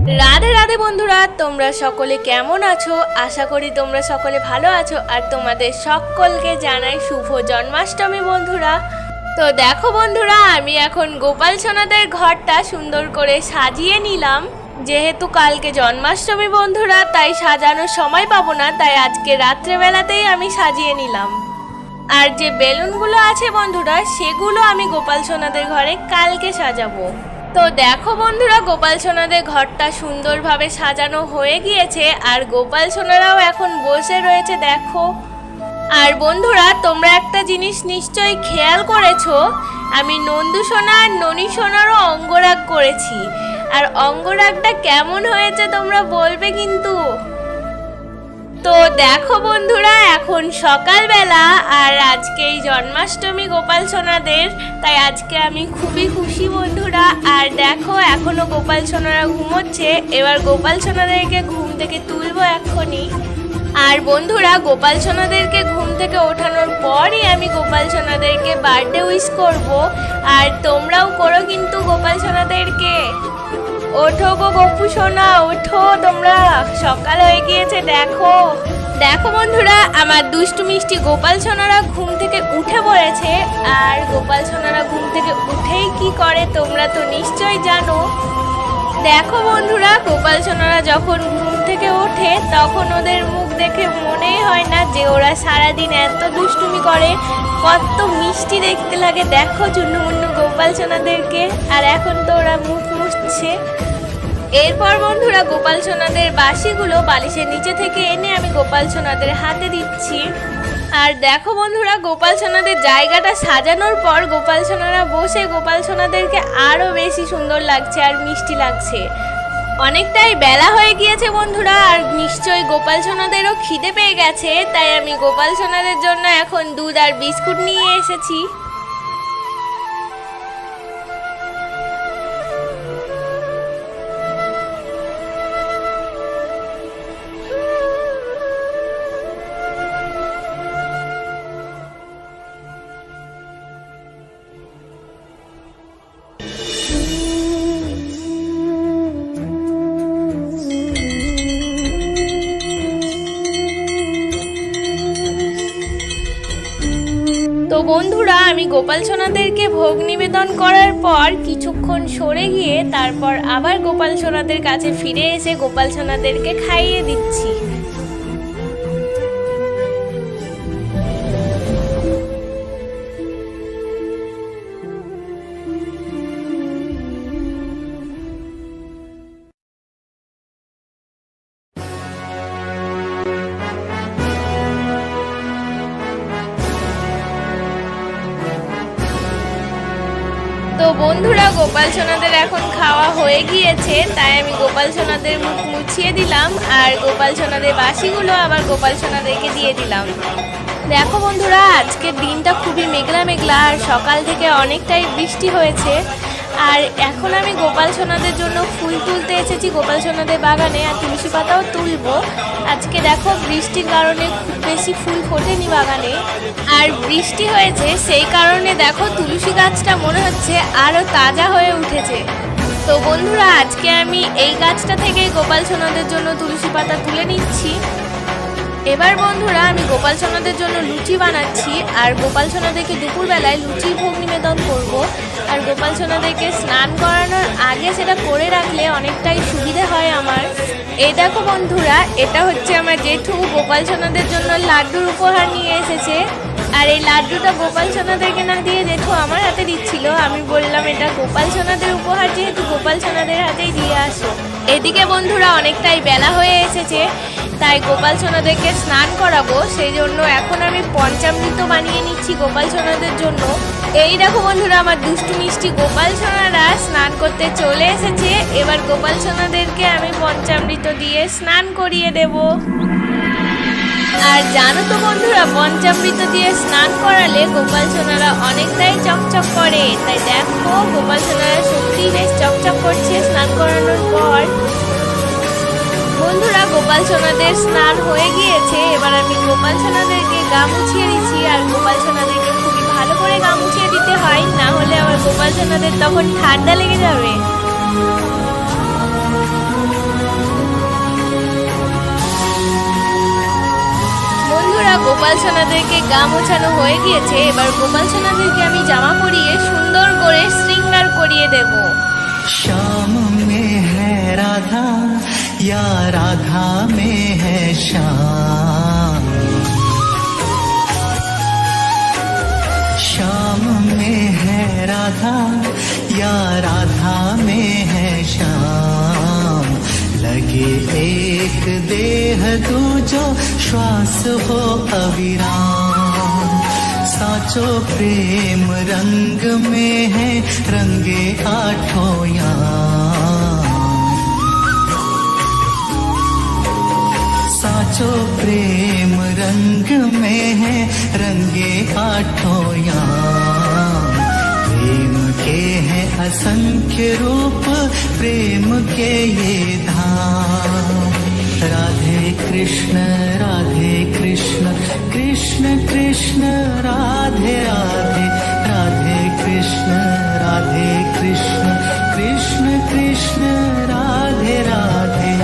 রাধে রাধে বন্ধুরা, তোমরা সকলে কেমন আছো? আশা করি তোমরা সকলে ভালো আছো। আর তোমাদের সকলকে জানাই শুভ জন্মাষ্টমী বন্ধুরা। তো দেখো বন্ধুরা, আমি এখন গোপাল সোনাদের ঘরটা সুন্দর করে সাজিয়ে নিলাম। যেহেতু কালকে জন্মাষ্টমী বন্ধুরা, তাই সাজানোর সময় পাবো না, তাই আজকে রাত্রেবেলাতেই আমি সাজিয়ে নিলাম। আর যে বেলুনগুলো আছে বন্ধুরা, সেগুলো আমি গোপাল সোনাদের ঘরে কালকে সাজাবো। তো দেখো বন্ধুরা, গোপাল সোনাদের ঘরটা সুন্দরভাবে সাজানো হয়ে গিয়েছে। আর গোপাল সোনারাও এখন বসে রয়েছে দেখো। আর বন্ধুরা, তোমরা একটা জিনিস নিশ্চয়ই খেয়াল করেছো, আমি নন্দু সোনা আর ননি সোনারও অঙ্গরাগ করেছি। আর অঙ্গরাগটা কেমন হয়েছে তোমরা বলবে কিন্তু। তো দেখো বন্ধুরা, এখন সকালবেলা আর আজকে এই জন্মাষ্টমী গোপাল সোনাদের, তাই আজকে আমি খুবই খুশি বন্ধুরা। আর দেখো, এখনো গোপাল সোনারা ঘুমোচ্ছে। এবার গোপাল সোনাদেরকে ঘুম থেকে তুলবো এক্ষুনি। আর বন্ধুরা, গোপাল সোনাদেরকে ঘুম থেকে ওঠানোর পরই আমি গোপাল সোনাদেরকে বার্থডে উইশ করব। আর তোমরাও করো কিন্তু গোপাল সোনাদেরকে। ওঠো গো গপু সোনা, ওঠো তোমরা, সকাল হয়ে গিয়েছে দেখো। দেখো বন্ধুরা, আমার দুষ্টু মিষ্টি গোপাল সোনারা ঘুম থেকে উঠে পড়েছে। আর গোপাল সোনারা ঘুম থেকে উঠেই কি করে তোমরা তো নিশ্চয়ই জানো। দেখো বন্ধুরা, গোপাল সোনারা যখন ঘুম থেকে ওঠে তখন ওদের মুখ দেখে মনেই হয় না যে ওরা সারাদিন এত দুষ্টুমি করে। কত মিষ্টি দেখতে লাগে দেখো চুন্নুমুন্নু গোপাল সোনাদেরকে। আর এখন তো ওরা মুখ মুছছে। এরপর বন্ধুরা, গোপাল সোনাদের বাঁশিগুলো বালিশের নিচে থেকে এনে আমি গোপাল সোনাদের হাতে দিচ্ছি। আর দেখো বন্ধুরা, গোপাল সোনাদের জায়গাটা সাজানোর পর গোপাল সোনারা বসে গোপাল সোনাদেরকে আরও বেশি সুন্দর লাগছে আর মিষ্টি লাগছে। অনেকটাই বেলা হয়ে গিয়েছে বন্ধুরা, আর নিশ্চয়ই গোপাল সোনাদেরও খিদে পেয়ে গেছে। তাই আমি গোপাল সোনাদের জন্য এখন দুধ আর বিস্কুট নিয়ে এসেছি। তো বন্ধুরা, আমি গোপাল সোনাদেরকে ভোগ নিবেদন করার পর কিছুক্ষণ সরে গিয়ে তারপর আবার গোপাল সোনাদের কাছে ফিরে এসে গোপাল সোনাদেরকে খাইয়ে দিচ্ছি। তো বন্ধুরা, গোপাল সোনাদের এখন খাওয়া হয়ে গিয়েছে, তাই আমি গোপাল সোনাদের মুখ মুছিয়ে দিলাম। আর গোপাল সোনাদের বাঁশিগুলো আবার গোপাল সোনাদেরকে দিয়ে দিলাম। দেখো বন্ধুরা, আজকের দিনটা খুবই মেঘলা মেঘলা আর সকাল থেকে অনেকটাই বৃষ্টি হয়েছে। আর এখন আমি গোপাল সোনাদের জন্য ফুল তুলতে এসেছি গোপাল সোনাদের বাগানে। আর তুলসী পাতাও তুলবো। আজকে দেখো বৃষ্টির কারণে খুব বেশি ফুল ফোটেনি বাগানে। আর বৃষ্টি হয়েছে, সেই কারণে দেখো তুলসী গাছটা মনে হচ্ছে আরও তাজা হয়ে উঠেছে। তো বন্ধুরা, আজকে আমি এই গাছটা থেকে গোপাল সোনাদের জন্য তুলসী পাতা তুলে নিচ্ছি। এবার বন্ধুরা, আমি গোপাল সোনাদের জন্য লুচি বানাচ্ছি। আর গোপাল সোনাদেরকে দুপুরবেলায় লুচির ভোগ নিবেদন করব। আর গোপাল সোনাদেরকে স্নান করানোর আগে সেটা করে রাখলে অনেকটাই সুবিধা হয় আমার। এই দেখো বন্ধুরা, এটা হচ্ছে আমার জেঠু গোপাল সোনাদের জন্য লাড্ডুর উপহার নিয়ে এসেছে। আর এই লাড্ডুটা গোপাল সোনাদেরকে না দিয়ে জেঠু আমার হাতে দিচ্ছিল। আমি বললাম এটা গোপাল সোনাদের উপহার, যেহেতু গোপাল সোনাদের হাতেই দিয়ে আসো। এদিকে বন্ধুরা, অনেকটাই বেলা হয়ে এসেছে, তাই গোপাল সোনাদেরকে স্নান করাবো। সেই জন্য এখন আমি পঞ্চামৃত বানিয়ে নিচ্ছি গোপাল সোনাদের জন্য। এই দেখো বন্ধুরা, আমার দুষ্টু মিষ্টি গোপাল সোনারা স্নান করতে চলে এসেছে। এবার গোপাল সোনাদেরকে আমি পঞ্চামৃত দিয়ে স্নান করিয়ে দেব। আর জানো তো বন্ধুরা, পঞ্চামৃত দিয়ে স্নান করালে গোপাল সোনারা অনেকটাই চকচক করে। তাই দেখো গোপাল সোনারা সত্যি বেশ চকচক করছে স্নান করানোর পর। বন্ধুরা, গোপাল সোনাদের স্নান হয়ে গিয়েছে। এবার আমি গোপাল সোনাদেরকে গা মুছিয়ে দিচ্ছি। আর গোপাল সোনাদেরকে খুবই ভালো করে গা মুছিয়ে দিতে হয়, না হলে আমার গোপাল সোনাদের তখন ঠান্ডা লেগে যাবে। বন্ধুরা গোপাল সোনাদেরকে গা মোছানো হয়ে গিয়েছে, এবার গোপাল সোনাদেরকে আমি জামা পরিয়ে সুন্দর করে শৃঙ্গার করিয়ে দেব। श्याम में है राधा या राधा में है श्याम, श्याम में है राधा या राधा में है श्याम, लगे एक देह दूजो श्वास हो अविराम, साचो प्रेम रंग में है रंगे आठों याम, साचो प्रेम रंग में है रंगे आठों याम, प्रेम के हैं असंख्य रूप प्रेम के ये धाम, राधे कृष्ण कृष्ण कृष्ण राधे राधे, राधे कृष्ण कृष्ण कृष्ण राधे राधे।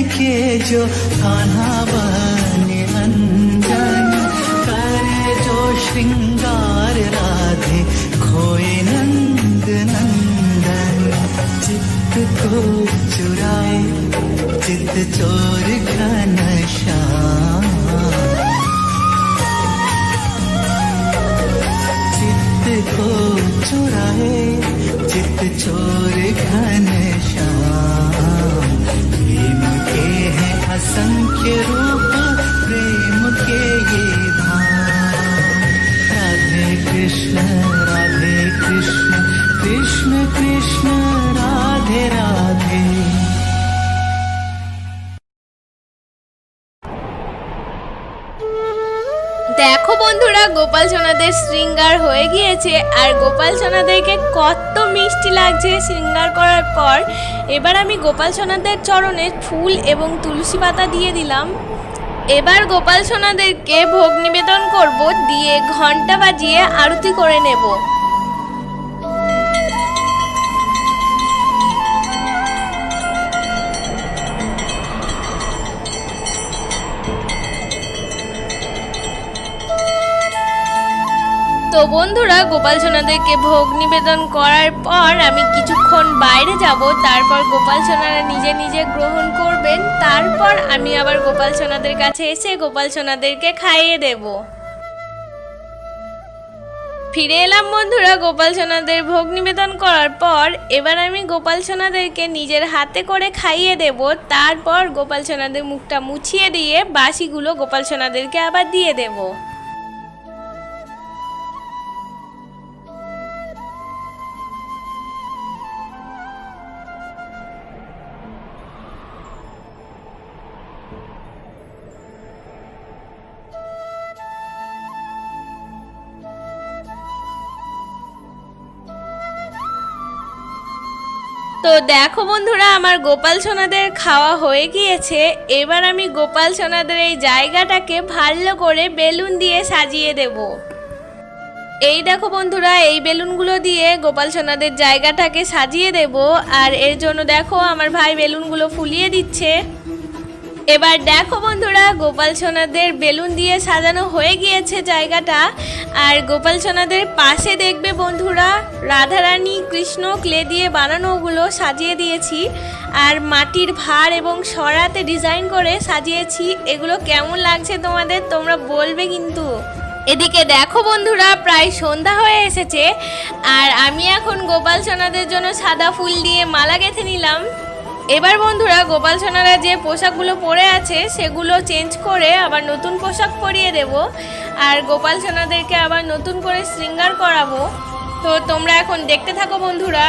के जो कान्हा बने अंजन, करे जो श्रृंगार राधे खोए नंद नंदन, चित्त को चुराए चित्त चोर घनश्याम, चित्त को चुराए चित्त चोर घनश्याम, प्रेम के हैं असंख्य रूप प्रेम के ये धाम, राधे कृष्ण कृष्ण कृष्ण राधे राधे। দেখো বন্ধুরা গোপাল সোনাদের শৃঙ্গার হয়ে গিয়েছে, আর গোপাল সোনাদেরকে কত মিষ্টি লাগছে শৃঙ্গার করার পর। এবার আমি গোপাল সোনাদের চরণে ফুল এবং তুলসী পাতা দিয়ে দিলাম। এবার গোপাল সোনাদেরকে ভোগ নিবেদন করব, দিয়ে ঘন্টা বাজিয়ে আরতি করে নেব। তো বন্ধুরা গোপাল সোনাদেরকে ভোগ নিবেদন করার পর আমি কিছুক্ষণ বাইরে যাব, তারপর গোপাল সোনারা নিজে নিজে গ্রহণ করবেন, তারপর আমি আবার গোপাল সোনাদের কাছে এসে গোপাল সোনাদেরকে খাইয়ে দেব। ফিরে এলাম বন্ধুরা গোপাল সোনাদের ভোগ নিবেদন করার পর। এবার আমি গোপাল সোনাদেরকে নিজের হাতে করে খাইয়ে দেব, তারপর গোপাল সোনাদের মুখটা মুছিয়ে দিয়ে বাসিগুলো গোপাল সোনাদেরকে আবার দিয়ে দেব। তো দেখো বন্ধুরা আমার গোপাল সোনাদের খাওয়া হয়ে গিয়েছে। এবার আমি গোপাল সোনাদের এই জায়গাটাকে ভালো করে বেলুন দিয়ে সাজিয়ে দেব। এই দেখো বন্ধুরা এই বেলুনগুলো দিয়ে গোপাল সোনাদের জায়গাটাকে সাজিয়ে দেব, আর এর জন্য দেখো আমার ভাই বেলুনগুলো ফুলিয়ে দিচ্ছে। এবার দেখো বন্ধুরা গোপাল সোনাদের বেলুন দিয়ে সাজানো হয়ে গিয়েছে জায়গাটা, আর গোপাল সোনাদের পাশে দেখবে বন্ধুরা রাধারানী কৃষ্ণ ক্লে দিয়ে বানানো ওগুলো সাজিয়ে দিয়েছি, আর মাটির ভার এবং সরাতে ডিজাইন করে সাজিয়েছি। এগুলো কেমন লাগছে তোমাদের তোমরা বলবে কিন্তু। এদিকে দেখো বন্ধুরা প্রায় সন্ধ্যা হয়ে এসেছে, আর আমি এখন গোপাল সোনাদের জন্য সাদা ফুল দিয়ে মালা গেঁথে নিলাম। এবার বন্ধুরা গোপাল সোনারা যে পোশাকগুলো পরে আছে সেগুলো চেঞ্জ করে আবার নতুন পোশাক পরিয়ে দেব, আর গোপাল সোনাদেরকে আবার নতুন করে শৃঙ্গার করাবো। তো তোমরা এখন দেখতে থাকো বন্ধুরা।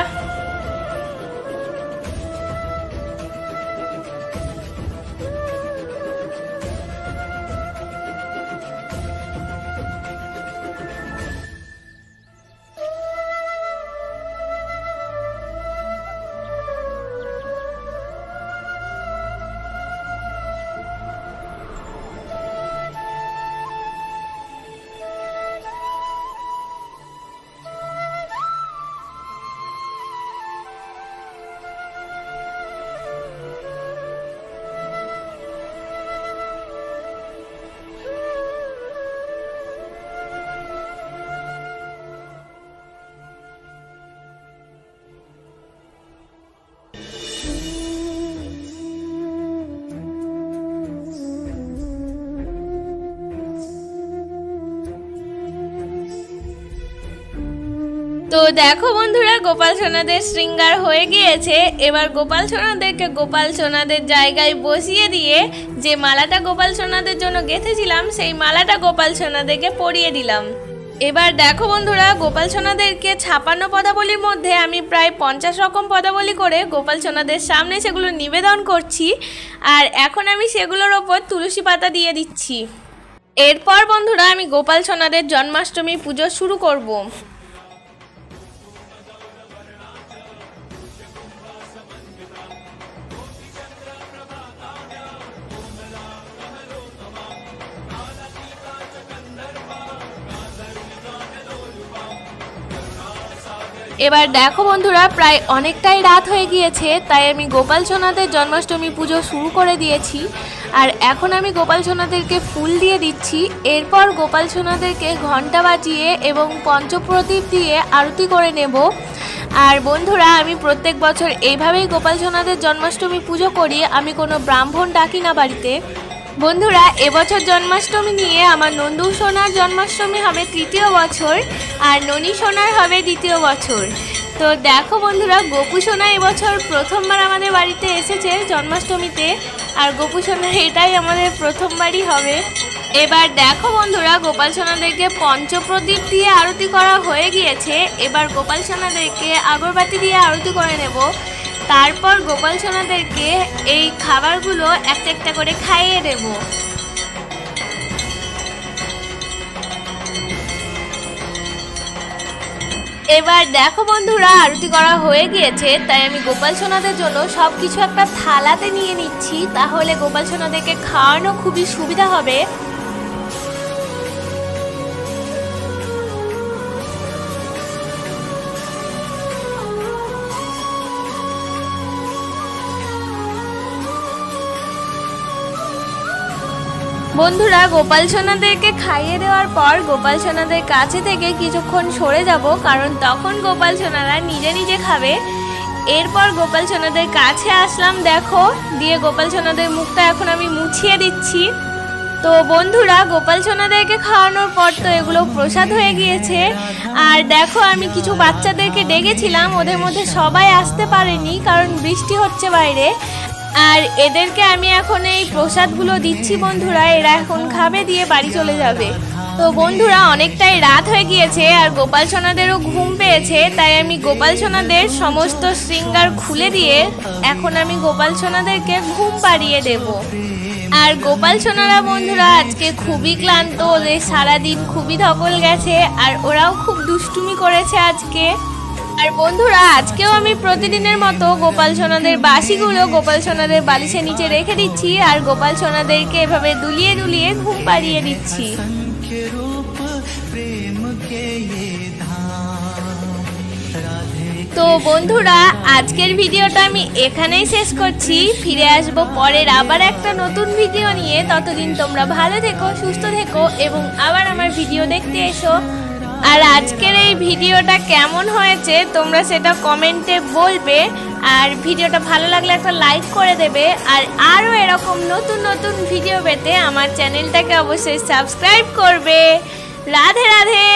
তো দেখো বন্ধুরা, গোপাল সোনাদের শৃঙ্গার হয়ে গিয়েছে। এবার গোপাল সোনাদেরকে গোপাল সোনাদের জায়গায় বসিয়ে দিয়ে যে মালাটা গোপাল সোনাদের জন্য গেঁথেছিলাম সেই মালাটা গোপাল সোনাদেরকে পরিয়ে দিলাম। এবার দেখো বন্ধুরা, গোপাল সোনাদেরকে 56 পদাবলীর মধ্যে আমি প্রায় 50 রকম পদাবলী করে গোপাল সোনাদের সামনে সেগুলো নিবেদন করছি। আর এখন আমি সেগুলোর ওপর তুলসী পাতা দিয়ে দিচ্ছি। এরপর বন্ধুরা আমি গোপাল সোনাদের জন্মাষ্টমী পুজো শুরু করব। এবার দেখো বন্ধুরা, প্রায় অনেকটাই রাত হয়ে গিয়েছে, তাই আমি গোপাল সোনাদের জন্মাষ্টমী পুজো শুরু করে দিয়েছি। আর এখন আমি গোপাল সোনাদেরকে ফুল দিয়ে দিচ্ছি। এরপর গোপাল সোনাদেরকে ঘণ্টা বাজিয়ে এবং পঞ্চপ্রদীপ দিয়ে আরতি করে নেব। আর বন্ধুরা, আমি প্রত্যেক বছর এইভাবেই গোপাল সোনাদের জন্মাষ্টমী পুজো করি। আমি কোনো ব্রাহ্মণ ডাকি না বাড়িতে। বন্ধুরা, এবছর জন্মাষ্টমী নিয়ে আমার নন্দু সোনার জন্মাষ্টমী হবে 3য় বছর আর ননী সোনার হবে 2য় বছর। তো দেখো বন্ধুরা, গোপু সোনা এবছর প্রথমবার আমাদের বাড়িতে এসেছে জন্মাষ্টমীতে, আর গোপু সোনা এটাই আমাদের প্রথমবারই হবে। এবার দেখো বন্ধুরা, গোপাল সোনাদেরকে পঞ্চপ্রদীপ দিয়ে আরতি করা হয়ে গিয়েছে। এবার গোপাল সোনাদেরকে আগরবাতি দিয়ে আরতি করে নেব। তারপর গোপাল সোনাদেরকে এই খাবারগুলো একটা একটা করে খাইয়ে দেব। এবার দেখো বন্ধুরা, আরতি করা হয়ে গিয়েছে, তাই আমি গোপাল সোনাদের জন্য সব কিছু একটা থালাতে নিয়ে নিচ্ছি, তাহলে গোপাল সোনাদেরকে খাওয়ানো খুবই সুবিধা হবে। বন্ধুরা, গোপাল সোনাদেরকে খাইয়ে দেওয়ার পর গোপাল সোনাদের কাছে থেকে কিছুক্ষণ সরে যাব, কারণ তখন গোপাল সোনারা নিজে নিজে খাবে। এরপর গোপাল সোনাদের কাছে আসলাম, দেখো, দিয়ে গোপাল সোনাদের মুখটা এখন আমি মুছিয়ে দিচ্ছি। তো বন্ধুরা, গোপাল সোনাদেরকে খাওয়ানোর পর তো এগুলো প্রসাদ হয়ে গিয়েছে। আর দেখো, আমি কিছু বাচ্চাদেরকে ডেকেছিলাম, ওদের মধ্যে সবাই আসতে পারেনি কারণ বৃষ্টি হচ্ছে বাইরে। আর এদেরকে আমি এখন এই প্রসাদগুলো দিচ্ছি বন্ধুরা, এরা এখন খাবে, দিয়ে বাড়ি চলে যাবে। তো বন্ধুরা, অনেকটাই রাত হয়ে গিয়েছে আর গোপাল সোনাদেরও ঘুম পেয়েছে, তাই আমি গোপাল সোনাদের সমস্ত শৃঙ্গার খুলে দিয়ে এখন আমি গোপাল সোনাদেরকে ঘুম পাড়িয়ে দেব। আর গোপাল সোনারা বন্ধুরা আজকে খুবই ক্লান্ত, ওদের সারাদিন খুবই ধকল গেছে আর ওরাও খুব দুষ্টুমি করেছে আজকে। আর বন্ধুরা, আজকেও আমি প্রতিদিনের মতো গোপাল সোনাদের বাসিগুলো গোপাল সোনাদের বালিশের নিচে রেখে দিচ্ছি আর গোপাল সোনাদেরকে এভাবে দুলিয়ে দুলিয়ে ঘুম পাড়িয়ে দিচ্ছি। তো বন্ধুরা, আজকের ভিডিওটা আমি এখানেই শেষ করছি। ফিরে আসবো পরের আবার একটা নতুন ভিডিও নিয়ে। ততদিন তোমরা ভালো থেকো, সুস্থ থেকো এবং আবার আমার ভিডিও দেখতে এসো। আর আজকের এই ভিডিওটা কেমন হয়েছে তোমরা সেটা কমেন্টে বলবে। আর ভিডিওটা ভালো লাগলে একটা লাইক করে দেবে। আর আরও এরকম নতুন নতুন ভিডিও পেতে আমার চ্যানেলটাকে অবশ্যই সাবস্ক্রাইব করবে। রাধে রাধে।